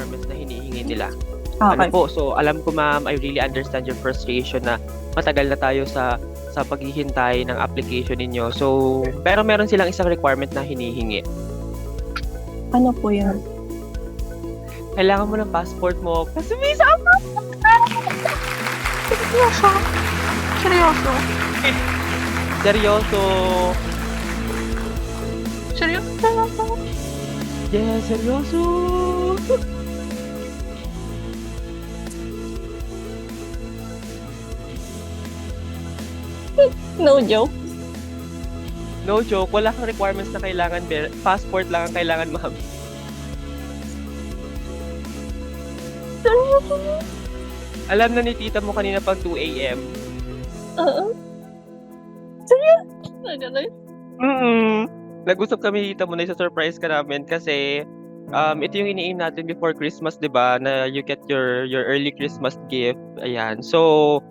requirements na hinihingi nila. Ano Okay. po, so alam ko ma'am, I really understand your frustration na matagal na tayo sa paghihintay ng application ninyo. So, pero meron silang isang requirement na hinihingi. Ano po yun? Kailangan mo ng passport mo kasi visa mo. Seryoso? Seryoso? Seryoso. Seryoso? Yeah, seryoso. No joke? No joke, wala kang requirements na kailangan. Passport lang ang kailangan, ma'am. Seryoso? Alam na ni tita mo kanina pag 2 a.m. Oo. Seryoso? Ganun? Nag-usap kami ni tita mo na isa-surprise ka namin kasi ito yung iniim natin before Christmas, di ba? Na you get your early Christmas gift. Ayan. So,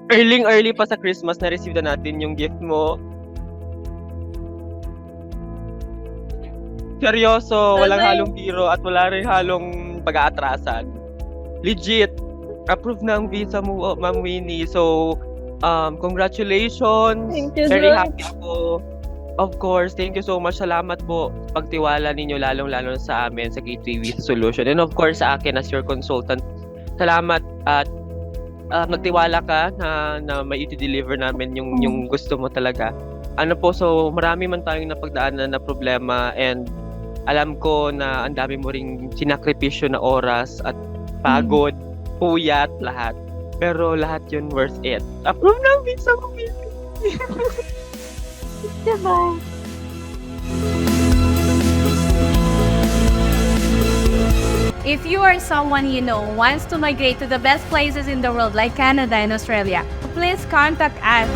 early pa sa Christmas na receive na natin yung gift mo. Seryoso, walang Tatay. halong biro at wala rin halong pag-aatrasan. Legit, approve na ang visa mo, Ma'am Winnie. So, congratulations. Thank you, Very sir. happy ako. Of course, thank you so much. Salamat po pagtiwala ninyo lalong-lalo sa amin sa Gateway Visa Solution. And of course, sa akin as your consultant. Salamat at nagtiwala ka na may i-deliver namin yung gusto mo talaga. Ano po, so marami man tayong napagdaanan na problema and alam ko na ang dami mo ring sinakripisyo na oras at pagod, puyat, lahat. Pero lahat yun worth it. Approve na ang visa mo, baby. Diba? If you or someone you know wants to migrate to the best places in the world like Canada and Australia, please contact us.